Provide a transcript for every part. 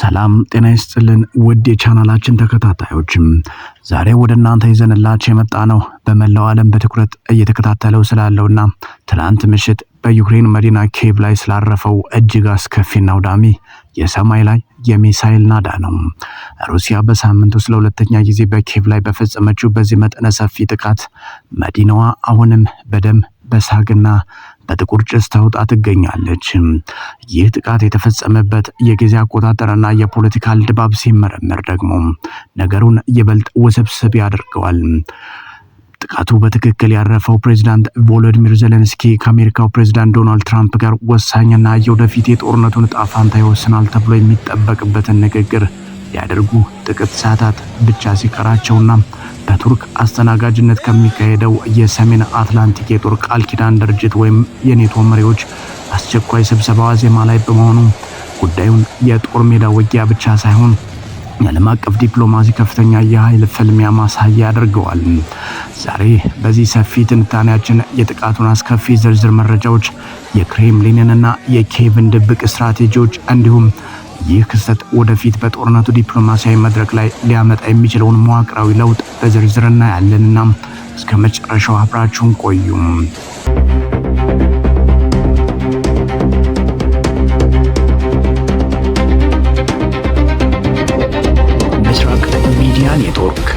ሰላም ጤና ይስጥልን ውድ የቻናላችን ተከታታዮችም ዛሬ ወደ እናንተ ይዘንላችሁ የመጣነው በመላው ዓለም በትኩረት እየተከታተለው ስላለውና ትላንት ምሽት በዩክሬን መዲና ኪየቭ ላይ ስላረፈው እጅግ አስከፊና አውዳሚ የሰማይ ላይ የሚሳኤል ናዳ ነው። ሩሲያ በሳምንት ውስጥ ለሁለተኛ ጊዜ በኪየቭ ላይ በፈጸመችው በዚህ መጠነ ሰፊ ጥቃት መዲናዋ አሁንም በደም በሳግና በጥቁር ጭስ ተውጣ ትገኛለች። ይህ ጥቃት የተፈጸመበት የጊዜ አቆጣጠርና የፖለቲካል ድባብ ሲመረመር ደግሞ ነገሩን ይበልጥ ውስብስብ ያደርገዋል። ጥቃቱ በትክክል ያረፈው ፕሬዝዳንት ቮሎዲሚር ዜሌንስኪ ከአሜሪካው ፕሬዝዳንት ዶናልድ ትራምፕ ጋር ወሳኝና የወደፊት የጦርነቱን ዕጣ ፈንታ ይወስናል ተብሎ የሚጠበቅበትን ንግግር ሊያደርጉ ጥቂት ሰዓታት ብቻ ሲቀራቸውና በቱርክ አስተናጋጅነት ከሚካሄደው የሰሜን አትላንቲክ የጦር ቃል ኪዳን ድርጅት ወይም የኔቶ መሪዎች አስቸኳይ ስብሰባ ዋዜማ ላይ በመሆኑ ጉዳዩን የጦር ሜዳ ውጊያ ብቻ ሳይሆን የዓለም አቀፍ ዲፕሎማሲ ከፍተኛ የኃይል ፍልሚያ ማሳያ ያደርገዋል። ዛሬ በዚህ ሰፊ ትንታኔያችን የጥቃቱን አስከፊ ዝርዝር መረጃዎች፣ የክሬምሊንና የኪየቭን ድብቅ ስትራቴጂዎች እንዲሁም ይህ ክስተት ወደፊት በጦርነቱ ዲፕሎማሲያዊ መድረክ ላይ ሊያመጣ የሚችለውን መዋቅራዊ ለውጥ በዝርዝር እናያለንና እስከ መጨረሻው አብራችሁን ቆዩ። ምስራቅ ሚዲያ ኔትወርክ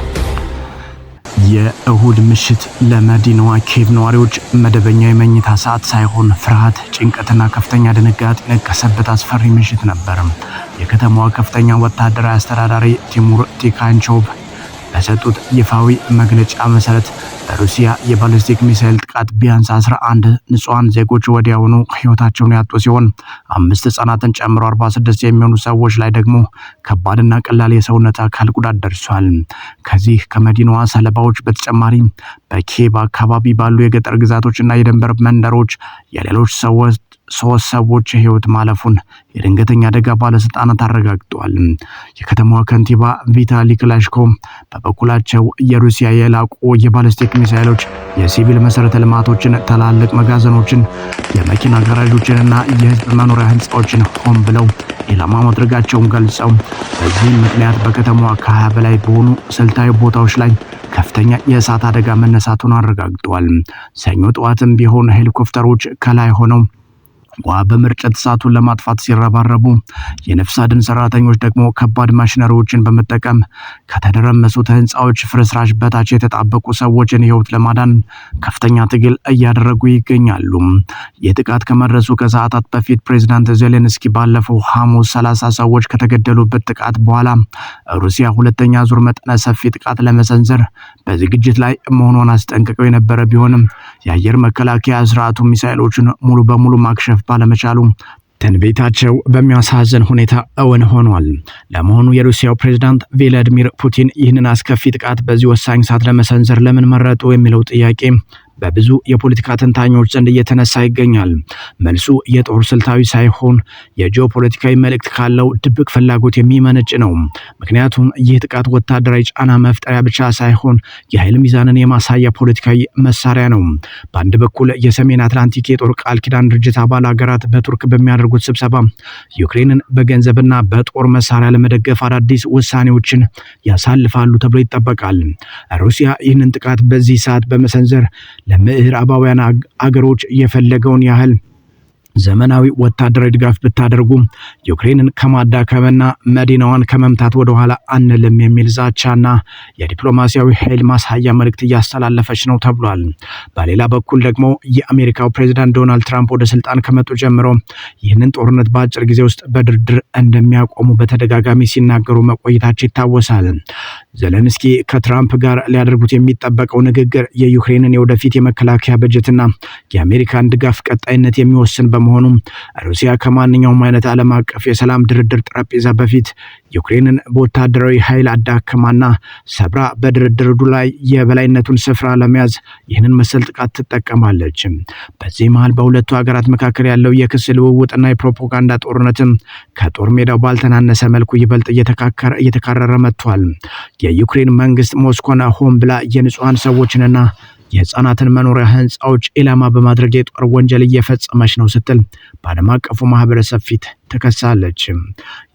የእሁድ ምሽት ለመዲናዋ ኪየቭ ነዋሪዎች መደበኛ የመኝታ ሰዓት ሳይሆን ፍርሃት፣ ጭንቀትና ከፍተኛ ድንጋጤ የነገሰበት አስፈሪ ምሽት ነበር። የከተማዋ ከፍተኛ ወታደራዊ አስተዳዳሪ ቲሙር ቲካንቾቭ በሰጡት ይፋዊ መግለጫ መሰረት በሩሲያ የባሊስቲክ ሚሳኤል ጥቃት ቢያንስ 11 ንጹሃን ዜጎች ወዲያውኑ ሕይወታቸውን ያጡ ሲሆን 5 ሕፃናትን ጨምሮ 46 የሚሆኑ ሰዎች ላይ ደግሞ ከባድና ቀላል የሰውነት አካል ጉዳት ደርሷል። ከዚህ ከመዲናዋ ሰለባዎች በተጨማሪ በኪየቭ አካባቢ ባሉ የገጠር ግዛቶችና የድንበር መንደሮች የሌሎች ሶስት ሰዎች ሕይወት ማለፉን የድንገተኛ አደጋ ባለስልጣናት አረጋግጠዋል። የከተማዋ ከንቲባ ቪታሊ ክላሽኮ በበኩላቸው የሩሲያ የላቁ የባሊስቲክ ሚሳኤሎች የሲቪል መሰረተ ልማቶችን፣ ትላልቅ መጋዘኖችን፣ የመኪና ጋራዦችንና የህዝብ መኖሪያ ህንፃዎችን ሆን ብለው ኢላማ ማድረጋቸውን ገልጸው በዚህም ምክንያት በከተማዋ ከ20 በላይ በሆኑ ስልታዊ ቦታዎች ላይ ከፍተኛ የእሳት አደጋ መነሳቱን አረጋግጠዋል። ሰኞ ጠዋትም ቢሆን ሄሊኮፕተሮች ከላይ ሆነው ውሃ በመርጨት እሳቱን ለማጥፋት ሲረባረቡ የነፍስ አድን ሰራተኞች ደግሞ ከባድ ማሽነሪዎችን በመጠቀም ከተደረመሱት ህንፃዎች ፍርስራሽ በታች የተጣበቁ ሰዎችን ህይወት ለማዳን ከፍተኛ ትግል እያደረጉ ይገኛሉ። የጥቃት ከመድረሱ ከሰዓታት በፊት ፕሬዝዳንት ዜሌንስኪ ባለፈው ሐሙስ 30 ሰዎች ከተገደሉበት ጥቃት በኋላ ሩሲያ ሁለተኛ ዙር መጠነ ሰፊ ጥቃት ለመሰንዘር በዝግጅት ላይ መሆኗን አስጠንቅቀው የነበረ ቢሆንም የአየር መከላከያ ስርዓቱ ሚሳኤሎችን ሙሉ በሙሉ ማክሸፍ ባለመቻሉ ትንቢታቸው በሚያሳዝን ሁኔታ እውን ሆኗል። ለመሆኑ የሩሲያው ፕሬዝዳንት ቭላዲሚር ፑቲን ይህንን አስከፊ ጥቃት በዚህ ወሳኝ ሰዓት ለመሰንዘር ለምን መረጡ የሚለው ጥያቄ በብዙ የፖለቲካ ተንታኞች ዘንድ እየተነሳ ይገኛል። መልሱ የጦር ስልታዊ ሳይሆን የጂኦፖለቲካዊ መልእክት ካለው ድብቅ ፍላጎት የሚመነጭ ነው። ምክንያቱም ይህ ጥቃት ወታደራዊ ጫና መፍጠሪያ ብቻ ሳይሆን የኃይል ሚዛንን የማሳያ ፖለቲካዊ መሳሪያ ነው። በአንድ በኩል የሰሜን አትላንቲክ የጦር ቃል ኪዳን ድርጅት አባል ሀገራት በቱርክ በሚያደርጉት ስብሰባ ዩክሬንን በገንዘብና በጦር መሳሪያ ለመደገፍ አዳዲስ ውሳኔዎችን ያሳልፋሉ ተብሎ ይጠበቃል። ሩሲያ ይህንን ጥቃት በዚህ ሰዓት በመሰንዘር ለምዕራባውያን አገሮች የፈለገውን ያህል ዘመናዊ ወታደራዊ ድጋፍ ብታደርጉ ዩክሬንን ከማዳከምና መዲናዋን ከመምታት ወደ ኋላ አንልም የሚል ዛቻና የዲፕሎማሲያዊ ኃይል ማሳያ መልእክት እያስተላለፈች ነው ተብሏል። በሌላ በኩል ደግሞ የአሜሪካው ፕሬዝዳንት ዶናልድ ትራምፕ ወደ ስልጣን ከመጡ ጀምሮ ይህንን ጦርነት በአጭር ጊዜ ውስጥ በድርድር እንደሚያቆሙ በተደጋጋሚ ሲናገሩ መቆየታቸው ይታወሳል። ዜሌንስኪ ከትራምፕ ጋር ሊያደርጉት የሚጠበቀው ንግግር የዩክሬንን የወደፊት የመከላከያ በጀትና የአሜሪካን ድጋፍ ቀጣይነት የሚወስን በመሆኑ ሩሲያ ከማንኛውም አይነት ዓለም አቀፍ የሰላም ድርድር ጠረጴዛ በፊት ዩክሬንን በወታደራዊ ኃይል አዳክማና ሰብራ በድርድሩ ላይ የበላይነቱን ስፍራ ለመያዝ ይህንን መሰል ጥቃት ትጠቀማለች። በዚህ መሃል በሁለቱ ሀገራት መካከል ያለው የክስ ልውውጥና የፕሮፓጋንዳ ጦርነትም ከጦር ሜዳው ባልተናነሰ መልኩ ይበልጥ እየተካረረ መጥቷል። የዩክሬን መንግስት ሞስኮና ሆን ብላ የንጹሃን ሰዎችንና የህፃናትን መኖሪያ ህንፃዎች ኢላማ በማድረግ የጦር ወንጀል እየፈጸመች ነው ስትል በዓለም አቀፉ ማህበረሰብ ፊት ተከሳለች።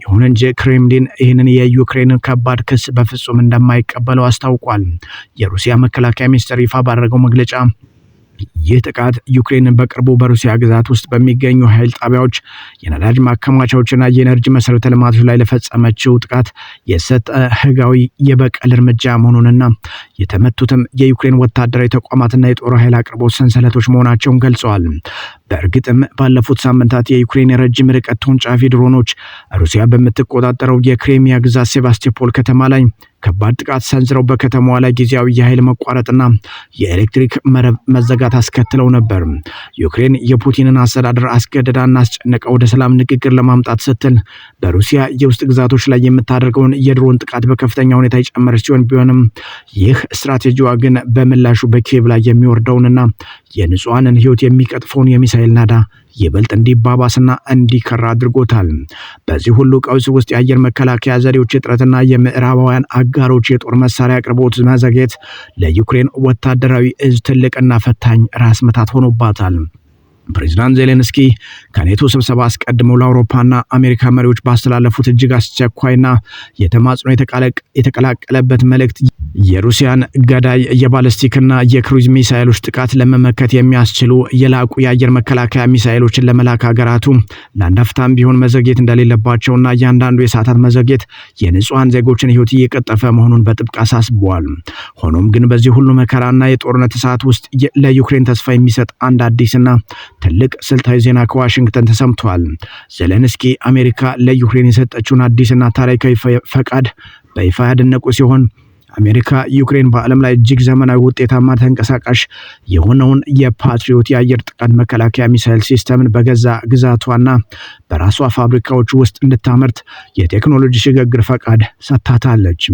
ይሁን እንጂ ክሬምሊን ይህንን የዩክሬን ከባድ ክስ በፍጹም እንደማይቀበለው አስታውቋል። የሩሲያ መከላከያ ሚኒስቴር ይፋ ባደረገው መግለጫ ይህ ጥቃት ዩክሬንን በቅርቡ በሩሲያ ግዛት ውስጥ በሚገኙ ኃይል ጣቢያዎች፣ የነዳጅ ማከማቻዎችና የኤነርጂ መሰረተ ልማቶች ላይ ለፈጸመችው ጥቃት የሰጠ ህጋዊ የበቀል እርምጃ መሆኑንና የተመቱትም የዩክሬን ወታደራዊ ተቋማትና የጦር ኃይል አቅርቦት ሰንሰለቶች መሆናቸውን ገልጸዋል። በእርግጥም ባለፉት ሳምንታት የዩክሬን የረጅም ርቀት ተወንጫፊ ድሮኖች ሩሲያ በምትቆጣጠረው የክሬሚያ ግዛት ሴቫስቶፖል ከተማ ላይ ከባድ ጥቃት ሰንዝረው በከተማዋ ላይ ጊዜያዊ የኃይል መቋረጥና የኤሌክትሪክ መረብ መዘጋት አስከትለው ነበር። ዩክሬን የፑቲንን አስተዳደር አስገድዳና አስጨነቀ ወደ ሰላም ንግግር ለማምጣት ስትል በሩሲያ የውስጥ ግዛቶች ላይ የምታደርገውን የድሮን ጥቃት በከፍተኛ ሁኔታ የጨመረች ሲሆን ቢሆንም ይህ ስትራቴጂዋ ግን በምላሹ በኪየቭ ላይ የሚወርደውንና የንጹሃንን ህይወት የሚቀጥፈውን የሚሳኤል ናዳ ይበልጥ እንዲባባስና እንዲከራ አድርጎታል። በዚህ ሁሉ ቀውስ ውስጥ የአየር መከላከያ ዘዴዎች እጥረትና የምዕራባውያን አጋሮች የጦር መሳሪያ አቅርቦት መዘግየት ለዩክሬን ወታደራዊ እዝ ትልቅና ፈታኝ ራስ ምታት ሆኖባታል። ፕሬዝዳንት ዜሌንስኪ ከኔቶ ስብሰባ አስቀድመው ለአውሮፓና አሜሪካ መሪዎች ባስተላለፉት እጅግ አስቸኳይና የተማጽኖ የተቀላቀለበት መልእክት የሩሲያን ገዳይ የባለስቲክና የክሩዝ ሚሳኤሎች ጥቃት ለመመከት የሚያስችሉ የላቁ የአየር መከላከያ ሚሳኤሎችን ለመላክ ሀገራቱ ለአንድ አፍታም ቢሆን መዘግየት እንደሌለባቸውና እያንዳንዱ የሰዓታት መዘግየት የንጹሃን ዜጎችን ህይወት እየቀጠፈ መሆኑን በጥብቅ አሳስበዋል። ሆኖም ግን በዚህ ሁሉ መከራና የጦርነት እሳት ውስጥ ለዩክሬን ተስፋ የሚሰጥ አንድ አዲስና ትልቅ ስልታዊ ዜና ከዋሽንግተን ተሰምቷል። ዜሌንስኪ አሜሪካ ለዩክሬን የሰጠችውን አዲስና ታሪካዊ ፈቃድ በይፋ ያደነቁ ሲሆን አሜሪካ ዩክሬን በዓለም ላይ እጅግ ዘመናዊ ውጤታማ ተንቀሳቃሽ የሆነውን የፓትሪዮት የአየር ጥቃት መከላከያ ሚሳኤል ሲስተምን በገዛ ግዛቷና በራሷ ፋብሪካዎች ውስጥ እንድታመርት የቴክኖሎጂ ሽግግር ፈቃድ ሰጥታታለች።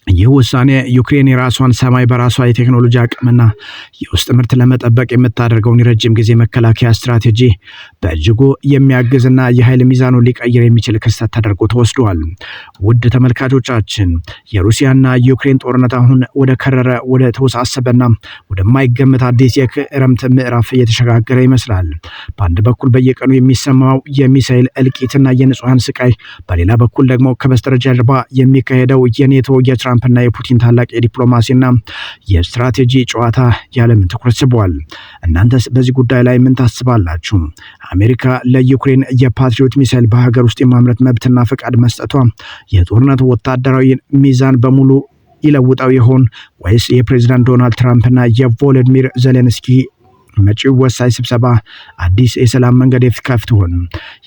ይህ ውሳኔ ዩክሬን የራሷን ሰማይ በራሷ የቴክኖሎጂ አቅምና የውስጥ ምርት ለመጠበቅ የምታደርገውን የረጅም ጊዜ መከላከያ ስትራቴጂ በእጅጉ የሚያግዝና የኃይል ሚዛኑን ሊቀይር የሚችል ክስተት ተደርጎ ተወስዷል። ውድ ተመልካቾቻችን የሩሲያና ዩክሬን ጦርነት አሁን ወደ ከረረ ወደ ተወሳሰበና ወደማይገመት አዲስ የክረምት ምዕራፍ እየተሸጋገረ ይመስላል። በአንድ በኩል በየቀኑ የሚሰማው የሚሳኤል እልቂትና የንጹሃን ስቃይ፣ በሌላ በኩል ደግሞ ከበስተጀርባ የሚካሄደው የኔቶ የትራምፕና የፑቲን ታላቅ የዲፕሎማሲና የስትራቴጂ ጨዋታ ያለምን ትኩረት ስቧል። እናንተስ በዚህ ጉዳይ ላይ ምን ታስባላችሁ? አሜሪካ ለዩክሬን የፓትሪዮት ሚሳኤል በሀገር ውስጥ የማምረት መብትና ፈቃድ መስጠቷ የጦርነቱ ወታደራዊ ሚዛን በሙሉ ይለውጣው ይሆን ወይስ የፕሬዝዳንት ዶናልድ ትራምፕና የቮሎዲሚር ዜሌንስኪ መጪው ወሳኝ ስብሰባ አዲስ የሰላም መንገድ ይከፍት ይሆን?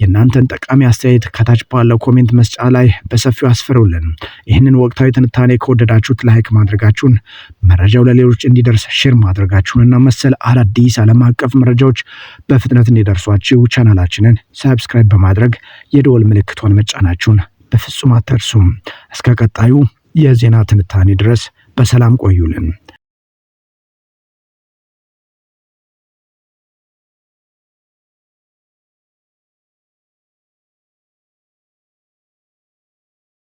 የእናንተን ጠቃሚ አስተያየት ከታች ባለው ኮሜንት መስጫ ላይ በሰፊው አስፍሩልን። ይህንን ወቅታዊ ትንታኔ ከወደዳችሁት ላይክ ማድረጋችሁን፣ መረጃው ለሌሎች እንዲደርስ ሼር ማድረጋችሁንና መሰል አዳዲስ ዓለም አቀፍ መረጃዎች በፍጥነት እንዲደርሷችሁ ቻናላችንን ሰብስክራይብ በማድረግ የደወል ምልክቷን መጫናችሁን በፍጹም አትርሱም። እስከ ቀጣዩ የዜና ትንታኔ ድረስ በሰላም ቆዩልን።